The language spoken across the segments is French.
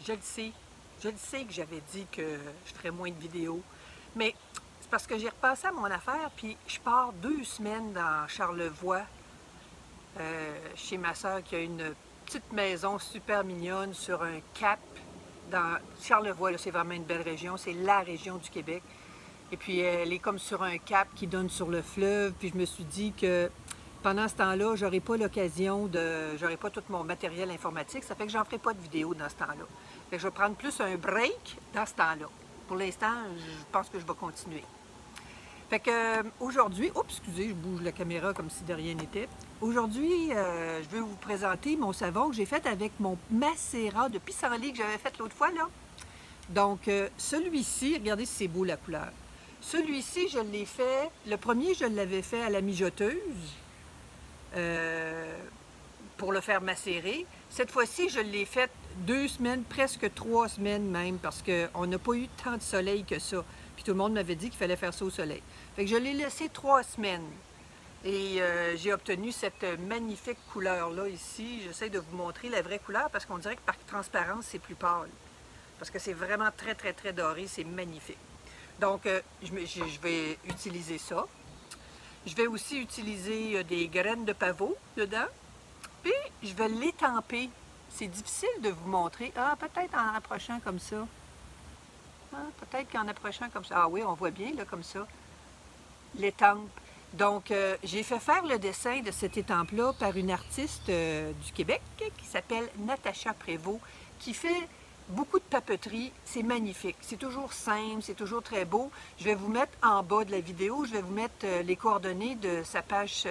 je le sais. Je le sais que j'avais dit que je ferais moins de vidéos. Mais c'est parce que j'ai repassé à mon affaire, puis je pars 2 semaines dans Charlevoix, chez ma soeur qui a une petite maison super mignonne sur un cap dans Charlevoix. C'est vraiment une belle région, c'est la région du Québec. Et puis elle est comme sur un cap qui donne sur le fleuve. Puis je me suis dit que pendant ce temps-là, j'aurais pas l'occasion j'aurais pas tout mon matériel informatique. Ça fait que j'en ferai pas de vidéo dans ce temps-là. Fait que je vais prendre plus un break dans ce temps-là. Pour l'instant, je pense que je vais continuer. Fait que aujourd'hui, oups, excusez, je bouge la caméra comme si de rien n'était. Aujourd'hui, je vais vous présenter mon savon que j'ai fait avec mon macérat de pissenlit que j'avais fait l'autre fois, là. Donc, celui-ci, regardez si c'est beau la couleur. Celui-ci, je l'ai fait, le premier, je l'avais fait à la mijoteuse pour le faire macérer. Cette fois-ci, je l'ai fait 2 semaines, presque 3 semaines même, parce qu'on n'a pas eu tant de soleil que ça. Puis tout le monde m'avait dit qu'il fallait faire ça au soleil. Fait que je l'ai laissé 3 semaines. Et j'ai obtenu cette magnifique couleur-là ici. J'essaie de vous montrer la vraie couleur parce qu'on dirait que par transparence, c'est plus pâle. Parce que c'est vraiment très, très, très doré. C'est magnifique. Donc, je vais utiliser ça. Je vais aussi utiliser des graines de pavot dedans. Puis, je vais l'étamper. C'est difficile de vous montrer. Ah, peut-être en approchant comme ça. Ah, peut-être qu'en approchant comme ça. Ah oui, on voit bien, là, comme ça. L'étampe. Donc, j'ai fait faire le dessin de cette étampe-là par une artiste du Québec qui s'appelle Natacha Prévost, qui fait beaucoup de papeterie. C'est magnifique. C'est toujours simple, c'est toujours très beau. Je vais vous mettre en bas de la vidéo, je vais vous mettre les coordonnées de sa page,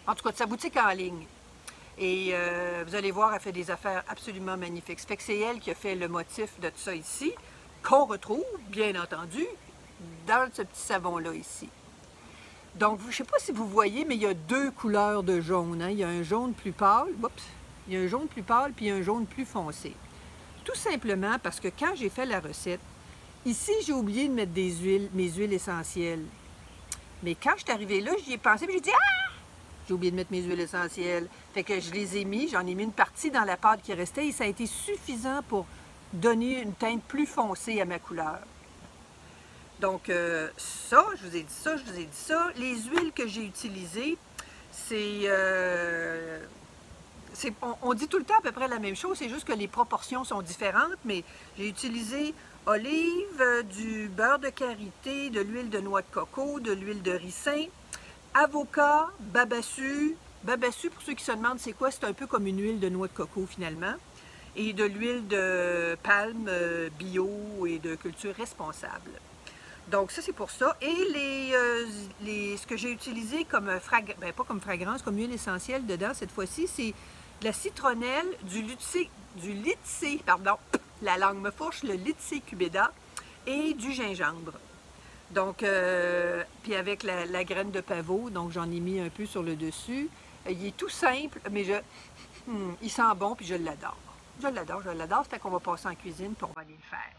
en tout cas de sa boutique en ligne. Et vous allez voir, elle fait des affaires absolument magnifiques. Ça fait que c'est elle qui a fait le motif de tout ça ici, qu'on retrouve, bien entendu, dans ce petit savon-là ici. Donc, je ne sais pas si vous voyez, mais il y a 2 couleurs de jaune. Hein? Il y a un jaune plus pâle, oups, il y a un jaune plus pâle, puis un jaune plus foncé. Tout simplement parce que quand j'ai fait la recette, ici, j'ai oublié de mettre des huiles, mes huiles essentielles. Mais quand je suis arrivée là, j'y ai pensé, puis j'ai dit « Ah! J'ai oublié de mettre mes huiles essentielles. » Fait que je les ai mis, j'en ai mis une partie dans la pâte qui restait, et ça a été suffisant pour donner une teinte plus foncée à ma couleur. Donc, ça, je vous ai dit ça, je vous ai dit ça. Les huiles que j'ai utilisées, c'est... on dit tout le temps à peu près la même chose, c'est juste que les proportions sont différentes, mais j'ai utilisé olive, du beurre de karité, de l'huile de noix de coco, de l'huile de ricin, avocat, babassu. Babassu, pour ceux qui se demandent c'est quoi, c'est un peu comme une huile de noix de coco finalement, et de l'huile de palme bio et de culture responsable. Donc ça, c'est pour ça. Et ce que j'ai utilisé comme ben, pas comme fragrance, comme huile essentielle dedans cette fois-ci, c'est de la citronnelle, du litsi, pardon, la langue me fourche, le litsi cubéda et du gingembre. Donc, puis avec la graine de pavot, donc j'en ai mis un peu sur le dessus. Il est tout simple, mais il sent bon, puis je l'adore. Je l'adore, je l'adore. Ça fait qu'on va passer en cuisine, puis on va aller le faire.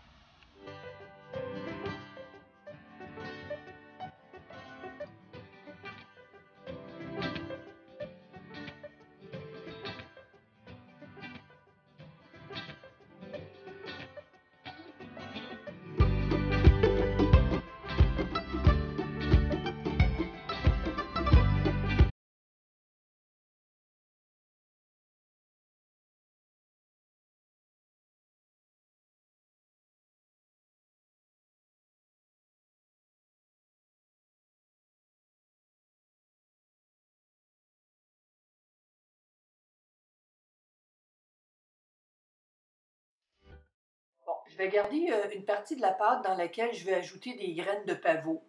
Bon, je vais garder une partie de la pâte dans laquelle je vais ajouter des graines de pavot.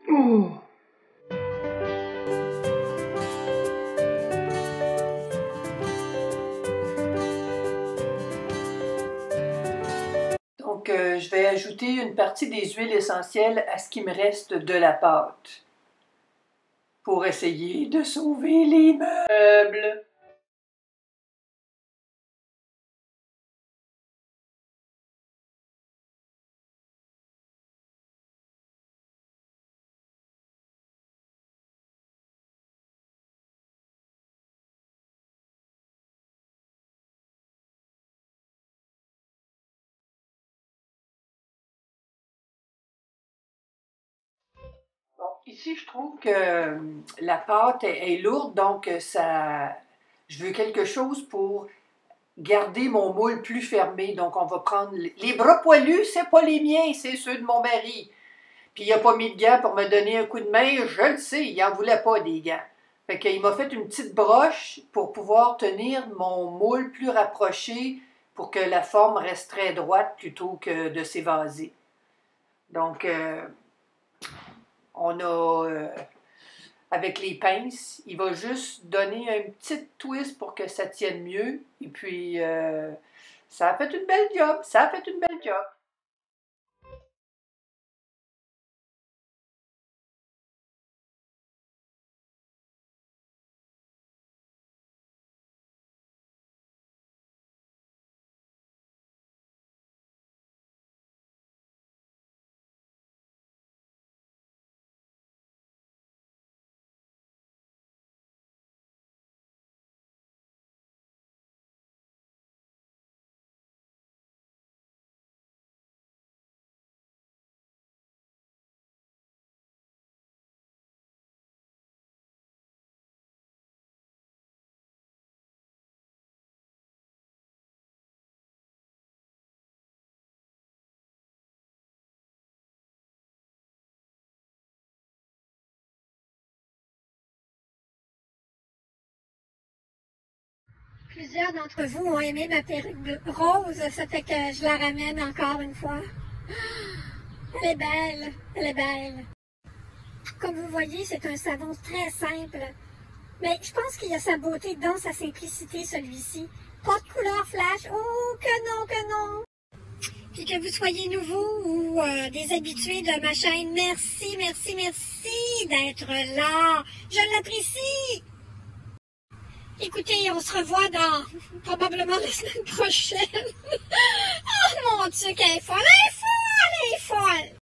Oh. Donc, je vais ajouter une partie des huiles essentielles à ce qui me reste de la pâte pour essayer de sauver les meubles. Bon, ici, je trouve que la pâte est lourde, donc je veux quelque chose pour garder mon moule plus fermé. Donc, on va prendre les bras poilus, c'est pas les miens, c'est ceux de mon mari. Puis, il n'a pas mis de gants pour me donner un coup de main, je le sais, il n'en voulait pas des gants. Fait qu'il m'a fait une petite broche pour pouvoir tenir mon moule plus rapproché pour que la forme reste très droite plutôt que de s'évaser. Donc, on a, avec les pinces, il va juste donner un petit twist pour que ça tienne mieux. Et puis, ça a fait une belle job. Ça a fait une belle job. Plusieurs d'entre vous ont aimé ma perruque rose, ça fait que je la ramène encore une fois. Elle est belle, elle est belle. Comme vous voyez, c'est un savon très simple. Mais je pense qu'il a sa beauté dans sa simplicité, celui-ci. Pas de couleur flash, oh que non, que non! Puis que vous soyez nouveau ou des habitués de ma chaîne, merci, merci, merci d'être là. Je l'apprécie. Écoutez, on se revoit dans probablement la semaine prochaine. Oh mon Dieu, qu'elle est folle, elle est folle, elle est folle.